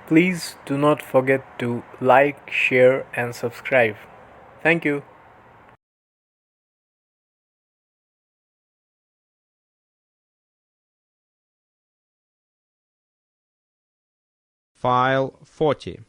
Please do not forget to like, share, and subscribe. Thank you. File 40.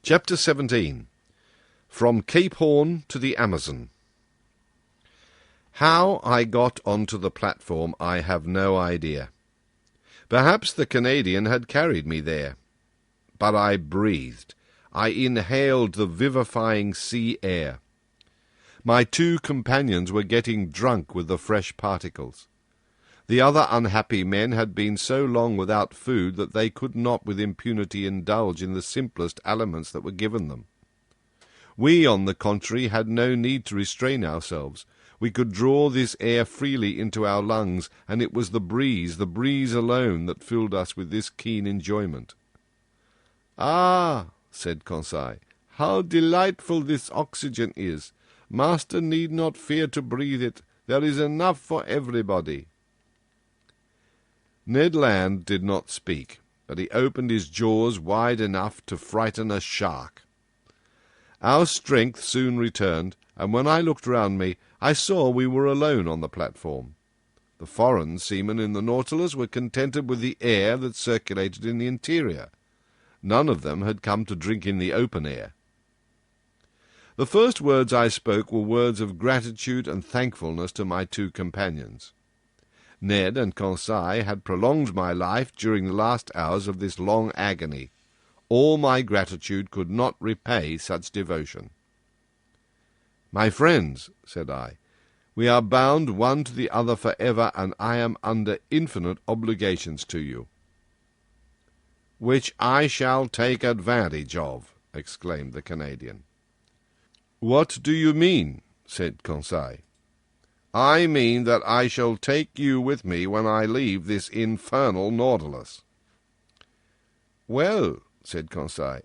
Chapter 17. From Cape Horn to the Amazon. How I got onto the platform I have no idea. Perhaps the Canadian had carried me there. But I breathed. I inhaled the vivifying sea air. My two companions were getting drunk with the fresh particles. The other unhappy men had been so long without food that they could not with impunity indulge in the simplest aliments that were given them. We, on the contrary, had no need to restrain ourselves. We could draw this air freely into our lungs, and it was the breeze alone, that filled us with this keen enjoyment. "Ah," said Conseil, "how delightful this oxygen is! Master need not fear to breathe it. There is enough for everybody." Ned Land did not speak, but he opened his jaws wide enough to frighten a shark. Our strength soon returned, and when I looked round me, I saw we were alone on the platform. The foreign seamen in the Nautilus were contented with the air that circulated in the interior. None of them had come to drink in the open air. The first words I spoke were words of gratitude and thankfulness to my two companions. Ned and Conseil had prolonged my life during the last hours of this long agony. All my gratitude could not repay such devotion. "My friends," said I, "we are bound one to the other forever, and I am under infinite obligations to you." "Which I shall take advantage of," exclaimed the Canadian. "What do you mean?" said Conseil. "I mean that I shall take you with me when I leave this infernal Nautilus." "Well," said Conseil,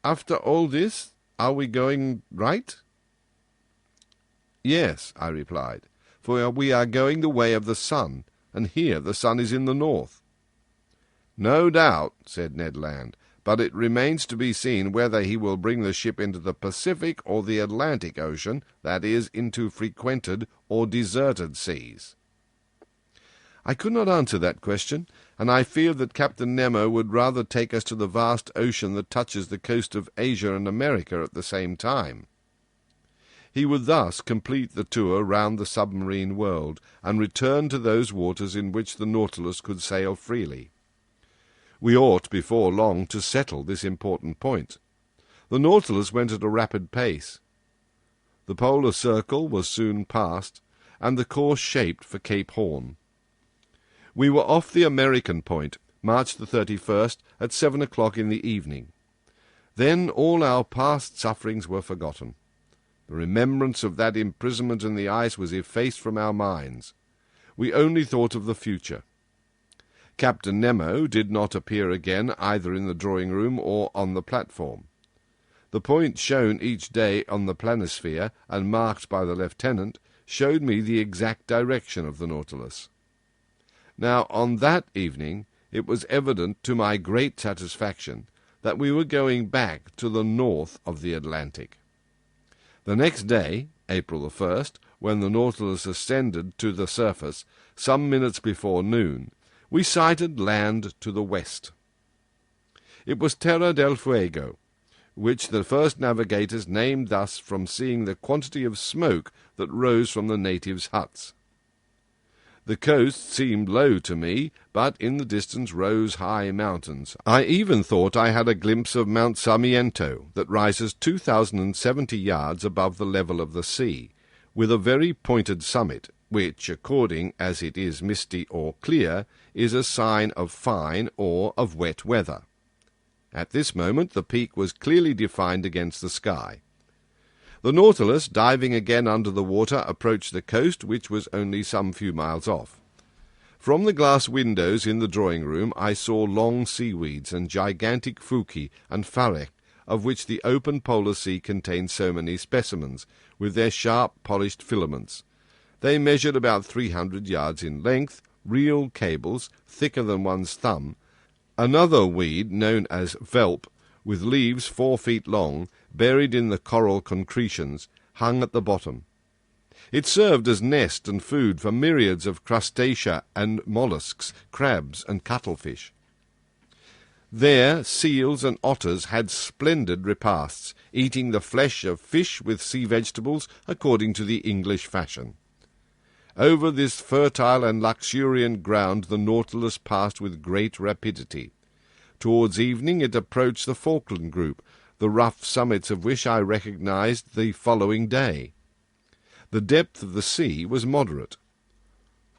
"after all this, are we going right?" "Yes," I replied, "for we are going the way of the sun, and here the sun is in the north." "No doubt," said Ned Land, "but it remains to be seen whether he will bring the ship into the Pacific or the Atlantic Ocean, that is, into frequented or deserted seas." I could not answer that question, and I feared that Captain Nemo would rather take us to the vast ocean that touches the coast of Asia and America at the same time. He would thus complete the tour round the submarine world, and return to those waters in which the Nautilus could sail freely. We ought, before long, to settle this important point. The Nautilus went at a rapid pace. The polar circle was soon passed, and the course shaped for Cape Horn. We were off the American point, March the 31st, at 7 o'clock in the evening. Then all our past sufferings were forgotten. The remembrance of that imprisonment in the ice was effaced from our minds. We only thought of the future. Captain Nemo did not appear again either in the drawing-room or on the platform. The point shown each day on the planisphere, and marked by the lieutenant, showed me the exact direction of the Nautilus. Now, on that evening, it was evident, to my great satisfaction, that we were going back to the north of the Atlantic. The next day, April the 1st, when the Nautilus ascended to the surface, some minutes before noon, we sighted land to the west. It was Terra del Fuego, which the first navigators named thus from seeing the quantity of smoke that rose from the natives' huts. The coast seemed low to me, but in the distance rose high mountains. I even thought I had a glimpse of Mount Sarmiento, that rises 2,070 yards above the level of the sea, with a very pointed summit, which, according as it is misty or clear, is a sign of fine or of wet weather. At this moment the peak was clearly defined against the sky. The Nautilus, diving again under the water, approached the coast, which was only some few miles off. From the glass windows in the drawing-room I saw long seaweeds and gigantic fuci and farec, of which the open polar sea contained so many specimens, with their sharp, polished filaments. They measured about 300 yards in length, reel cables thicker than one's thumb, another weed known as velp, with leaves 4 feet long, buried in the coral concretions, hung at the bottom. It served as nest and food for myriads of crustacea and mollusks, crabs and cuttlefish. There seals and otters had splendid repasts, eating the flesh of fish with sea vegetables according to the English fashion. Over this fertile and luxuriant ground the Nautilus passed with great rapidity. Towards evening it approached the Falkland group, the rough summits of which I recognized the following day. The depth of the sea was moderate.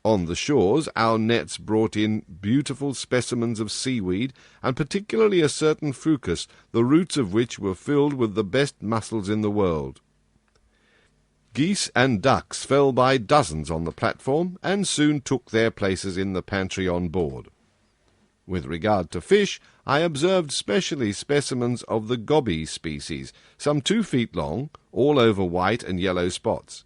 On the shores our nets brought in beautiful specimens of seaweed, and particularly a certain fucus, the roots of which were filled with the best mussels in the world. Geese and ducks fell by dozens on the platform, and soon took their places in the pantry on board. With regard to fish, I observed specially specimens of the gobby species, some 2 feet long, all over white and yellow spots.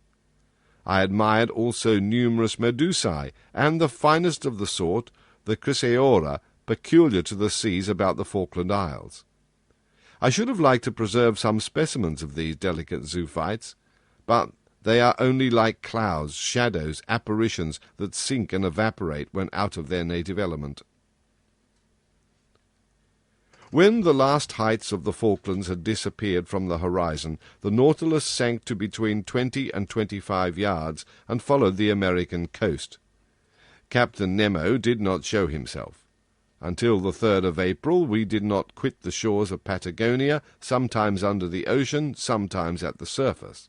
I admired also numerous medusae, and the finest of the sort, the chrysaora, peculiar to the seas about the Falkland Isles. I should have liked to preserve some specimens of these delicate zoophytes, but they are only like clouds, shadows, apparitions that sink and evaporate when out of their native element. When the last heights of the Falklands had disappeared from the horizon, the Nautilus sank to between 20 and 25 yards, and followed the American coast. Captain Nemo did not show himself. Until the 3rd of April we did not quit the shores of Patagonia, sometimes under the ocean, sometimes at the surface.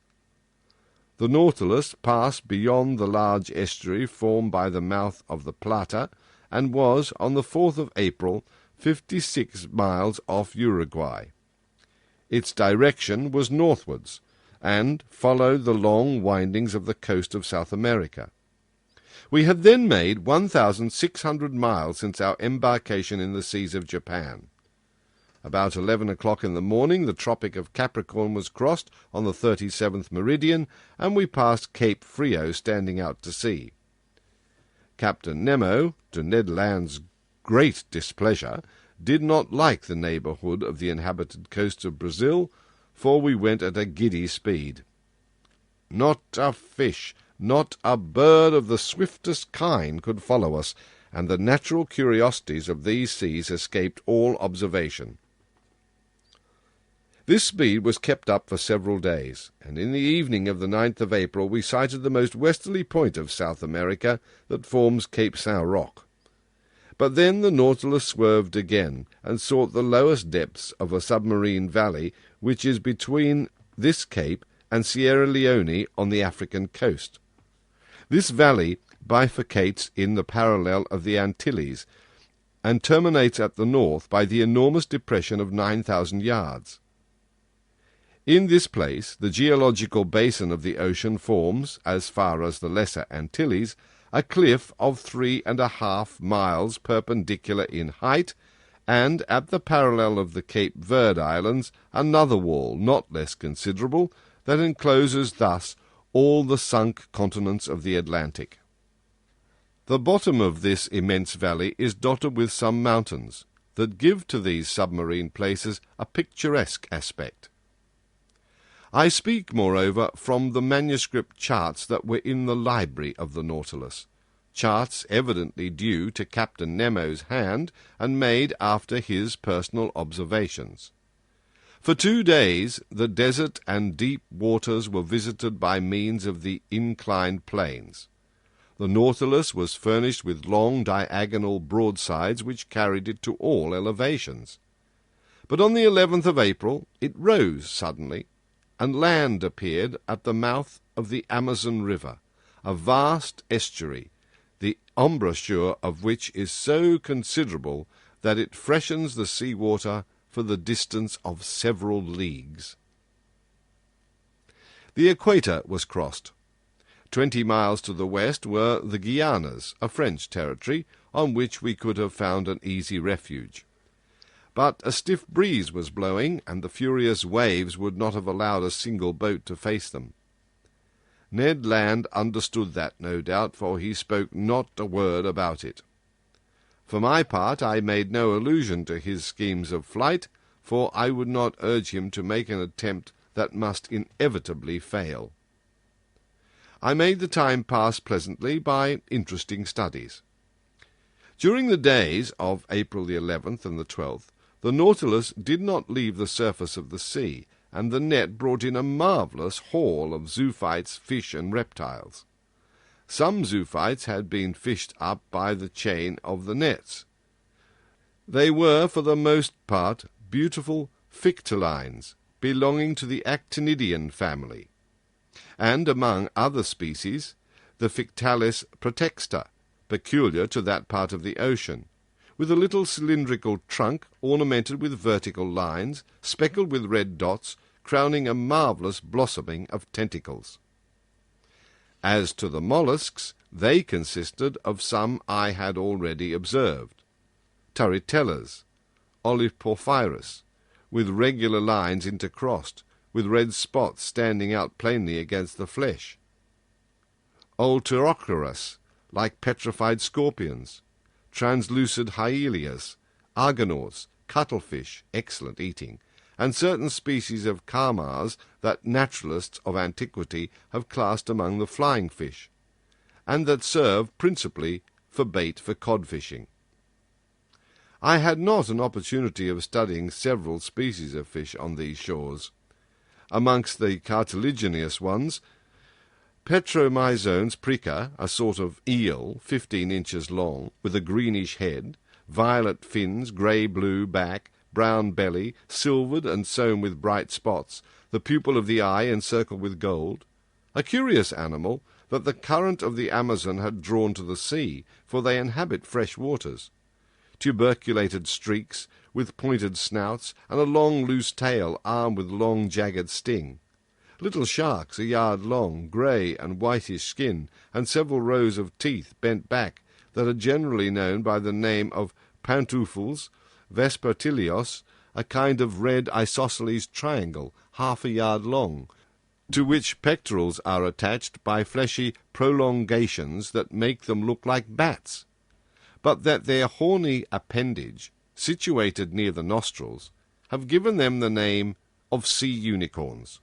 The Nautilus passed beyond the large estuary formed by the mouth of the Plata, and was, on the 4th of April, 56 miles off Uruguay. Its direction was northwards, and followed the long windings of the coast of South America. We had then made 1,600 miles since our embarkation in the seas of Japan. About 11 o'clock in the morning the Tropic of Capricorn was crossed on the 37th meridian, and we passed Cape Frio standing out to sea. Captain Nemo, to Ned Land's great displeasure, did not like the neighbourhood of the inhabited coast of Brazil, for we went at a giddy speed. Not a fish, not a bird of the swiftest kind could follow us, and the natural curiosities of these seas escaped all observation. This speed was kept up for several days, and in the evening of the 9th of April we sighted the most westerly point of South America that forms Cape Saint Roque. But then the Nautilus swerved again, and sought the lowest depths of a submarine valley which is between this cape and Sierra Leone on the African coast. This valley bifurcates in the parallel of the Antilles, and terminates at the north by the enormous depression of 9,000 yards. In this place the geological basin of the ocean forms, as far as the Lesser Antilles, a cliff of 3.5 miles perpendicular in height, and at the parallel of the Cape Verde Islands another wall, not less considerable, that encloses thus all the sunk continents of the Atlantic. The bottom of this immense valley is dotted with some mountains, that give to these submarine places a picturesque aspect. I speak, moreover, from the manuscript charts that were in the library of the Nautilus, charts evidently due to Captain Nemo's hand, and made after his personal observations. For 2 days the desert and deep waters were visited by means of the inclined planes. The Nautilus was furnished with long diagonal broadsides which carried it to all elevations. But on the 11th of April it rose suddenly, and land appeared at the mouth of the Amazon River, a vast estuary, the embouchure of which is so considerable that it freshens the sea water for the distance of several leagues. The equator was crossed. 20 miles to the west were the Guianas, a French territory, on which we could have found an easy refuge. But a stiff breeze was blowing, and the furious waves would not have allowed a single boat to face them. Ned Land understood that, no doubt, for he spoke not a word about it. For my part, I made no allusion to his schemes of flight, for I would not urge him to make an attempt that must inevitably fail. I made the time pass pleasantly by interesting studies. During the days of April the 11th and the 12th, the Nautilus did not leave the surface of the sea, and the net brought in a marvellous haul of zoophytes, fish, and reptiles. Some zoophytes had been fished up by the chain of the nets. They were, for the most part, beautiful fictilines, belonging to the actinidian family, and, among other species, the Fictalis protexta, peculiar to that part of the ocean, with a little cylindrical trunk ornamented with vertical lines, speckled with red dots, crowning a marvellous blossoming of tentacles. As to the mollusks, they consisted of some I had already observed, turritellas, oliporphyrus, with regular lines intercrossed, with red spots standing out plainly against the flesh, Ulterochirus, like petrified scorpions, translucid hyelias, argonauts, cuttlefish, excellent eating, and certain species of calmars that naturalists of antiquity have classed among the flying fish, and that serve principally for bait for cod fishing. I had not an opportunity of studying several species of fish on these shores. Amongst the cartilaginous ones, Petromyzones prica, a sort of eel 15 inches long, with a greenish head, violet fins, grey-blue back, brown belly, silvered and sown with bright spots, the pupil of the eye encircled with gold, a curious animal that the current of the Amazon had drawn to the sea, for they inhabit fresh waters, tuberculated streaks, with pointed snouts, and a long loose tail armed with long jagged sting, little sharks a yard long, grey and whitish skin, and several rows of teeth bent back, that are generally known by the name of pantoufles, vespertilios, a kind of red isosceles triangle, half a yard long, to which pectorals are attached by fleshy prolongations that make them look like bats, but that their horny appendage, situated near the nostrils, have given them the name of sea unicorns.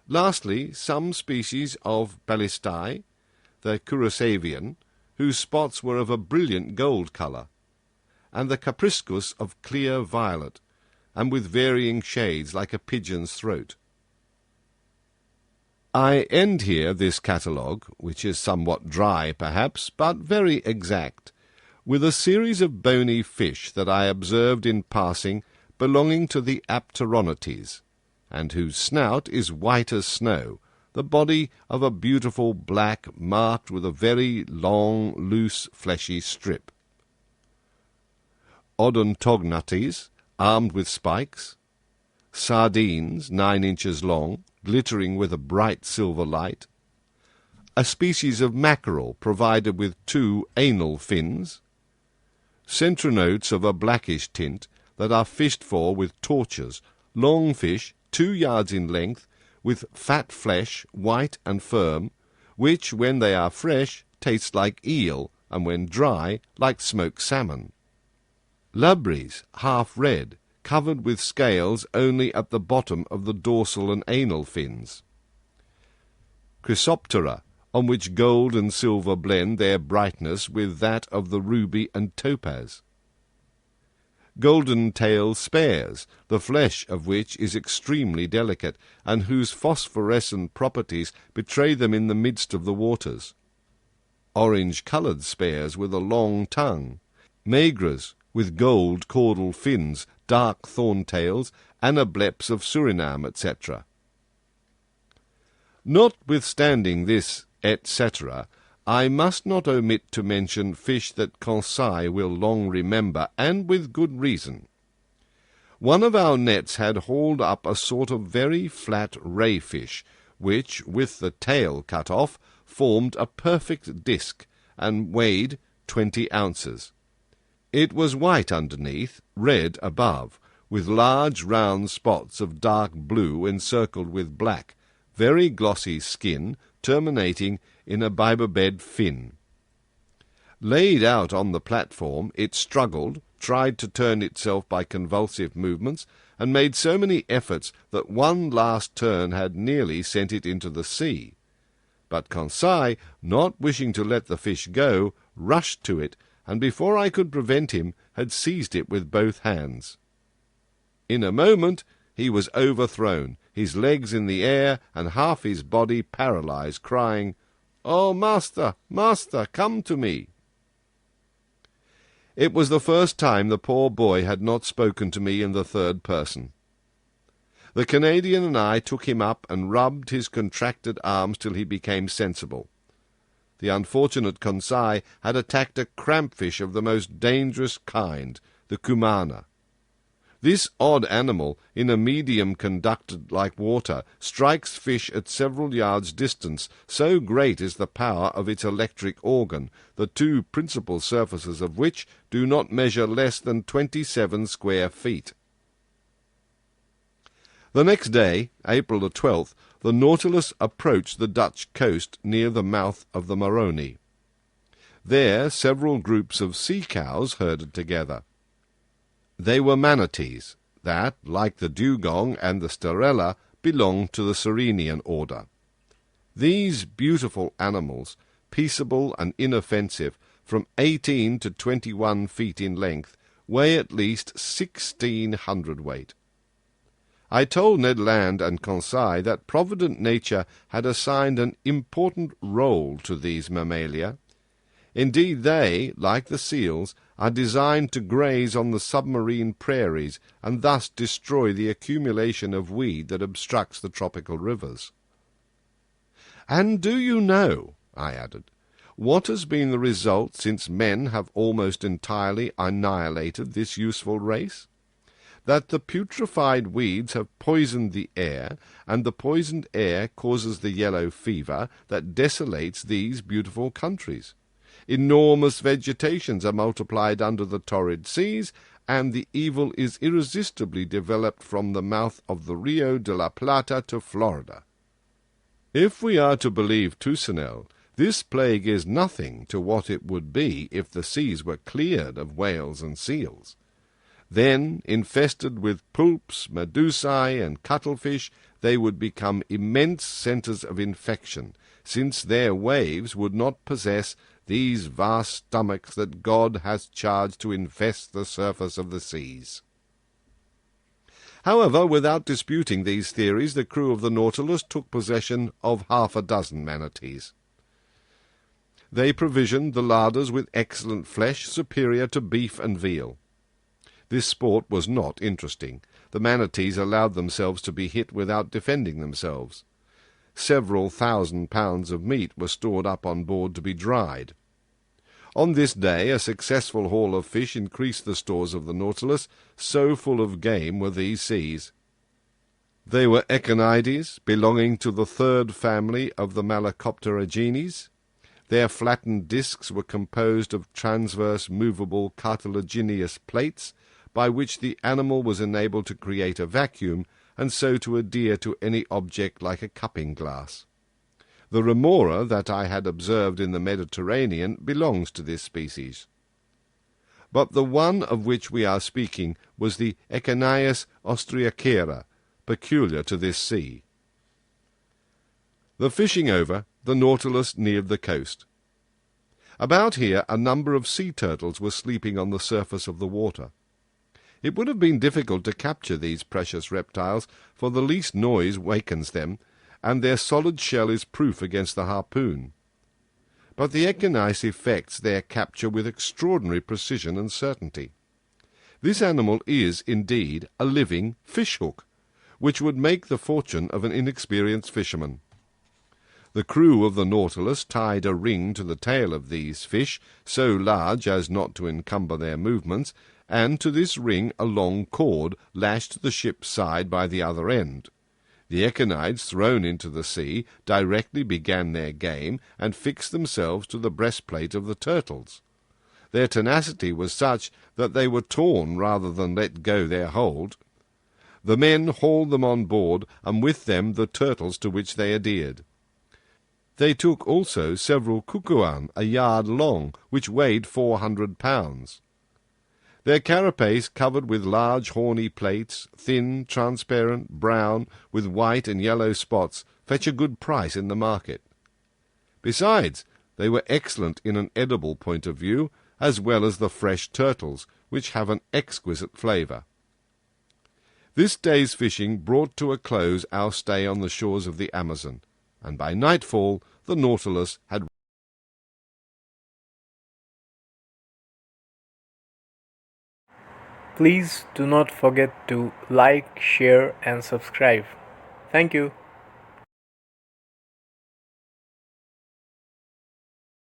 Lastly, some species of ballistae, the Curasavian, whose spots were of a brilliant gold colour, and the Capriscus of clear violet, and with varying shades like a pigeon's throat. I end here this catalogue, which is somewhat dry perhaps, but very exact, with a series of bony fish that I observed in passing belonging to the Apteronotes, and whose snout is white as snow, the body of a beautiful black marked with a very long, loose, fleshy strip. Odontognates, armed with spikes, sardines 9 inches long, glittering with a bright silver light, a species of mackerel provided with 2 anal fins, centronotes of a blackish tint that are fished for with torches, long fish 2 yards in length, with fat flesh, white and firm, which, when they are fresh, taste like eel, and when dry, like smoked salmon. Lubres, half red, covered with scales only at the bottom of the dorsal and anal fins. Chrysoptera, on which gold and silver blend their brightness with that of the ruby and topaz. Golden-tailed spares, the flesh of which is extremely delicate, and whose phosphorescent properties betray them in the midst of the waters. Orange-coloured spares with a long tongue. Maigres, with gold caudal fins, dark thorn-tails, anableps of Suriname, etc. Notwithstanding this, etc., I must not omit to mention fish that Conseil will long remember, and with good reason. One of our nets had hauled up a sort of very flat ray-fish, which, with the tail cut off, formed a perfect disk, and weighed 20 ounces. It was white underneath, red above, with large round spots of dark blue encircled with black, very glossy skin terminating in a bivalve fin. Laid out on the platform, it struggled, tried to turn itself by convulsive movements, and made so many efforts that one last turn had nearly sent it into the sea. But Conseil, not wishing to let the fish go, rushed to it, and before I could prevent him, had seized it with both hands. In a moment he was overthrown, his legs in the air, and half his body paralyzed, crying, "Oh, master, master, come to me!" It was the first time the poor boy had not spoken to me in the third person. The Canadian and I took him up and rubbed his contracted arms till he became sensible. The unfortunate Conseil had attacked a crampfish of the most dangerous kind, the cumana. This odd animal, in a medium conducted like water, strikes fish at several yards' distance, so great is the power of its electric organ, the two principal surfaces of which do not measure less than 27 square feet. The next day, April the 12th, the Nautilus approached the Dutch coast near the mouth of the Maroni. There several groups of sea cows herded together. They were manatees, that, like the dugong and the sterella, belonged to the Sirenian order. These beautiful animals, peaceable and inoffensive, from 18 to 21 feet in length, weigh at least 16 hundredweight. I told Ned Land and Conseil that provident nature had assigned an important role to these mammalia. Indeed, they, like the seals, are designed to graze on the submarine prairies and thus destroy the accumulation of weed that obstructs the tropical rivers. "And do you know," I added, "what has been the result since men have almost entirely annihilated this useful race? That the putrefied weeds have poisoned the air, and the poisoned air causes the yellow fever that desolates these beautiful countries. Enormous vegetations are multiplied under the torrid seas, and the evil is irresistibly developed from the mouth of the Rio de la Plata to Florida. If we are to believe Toussenel, this plague is nothing to what it would be if the seas were cleared of whales and seals. Then, infested with pulps, medusae, and cuttlefish, they would become immense centres of infection, since their waves would not possess these vast stomachs that God has charged to infest the surface of the seas." However, without disputing these theories, the crew of the Nautilus took possession of 6 manatees. They provisioned the larders with excellent flesh, superior to beef and veal. This sport was not interesting. The manatees allowed themselves to be hit without defending themselves. Several thousand pounds of meat were stored up on board to be dried. On this day a successful haul of fish increased the stores of the Nautilus, so full of game were these seas. They were echinides, belonging to the third family of the Malacopterogenes. Their flattened discs were composed of transverse movable cartilaginous plates, by which the animal was enabled to create a vacuum, and so to adhere to any object like a cupping glass. The remora that I had observed in the Mediterranean belongs to this species. But the one of which we are speaking was the Echinias austriacera, peculiar to this sea. The fishing over, the Nautilus neared the coast. About here a number of sea turtles were sleeping on the surface of the water. It would have been difficult to capture these precious reptiles, for the least noise wakens them, and their solid shell is proof against the harpoon. But the echinice effects their capture with extraordinary precision and certainty. This animal is, indeed, a living fish-hook, which would make the fortune of an inexperienced fisherman. The crew of the Nautilus tied a ring to the tail of these fish, so large as not to encumber their movements, and to this ring a long cord lashed the ship's side by the other end. The echinides, thrown into the sea, directly began their game, and fixed themselves to the breastplate of the turtles. Their tenacity was such that they were torn rather than let go their hold. The men hauled them on board, and with them the turtles to which they adhered. They took also several cucuan, a yard long, which weighed 400 pounds. Their carapace covered with large horny plates, thin, transparent, brown, with white and yellow spots, fetch a good price in the market. Besides, they were excellent in an edible point of view, as well as the fresh turtles, which have an exquisite flavour. This day's fishing brought to a close our stay on the shores of the Amazon, and by nightfall the Nautilus had... Please do not forget to like, share, and subscribe. Thank you.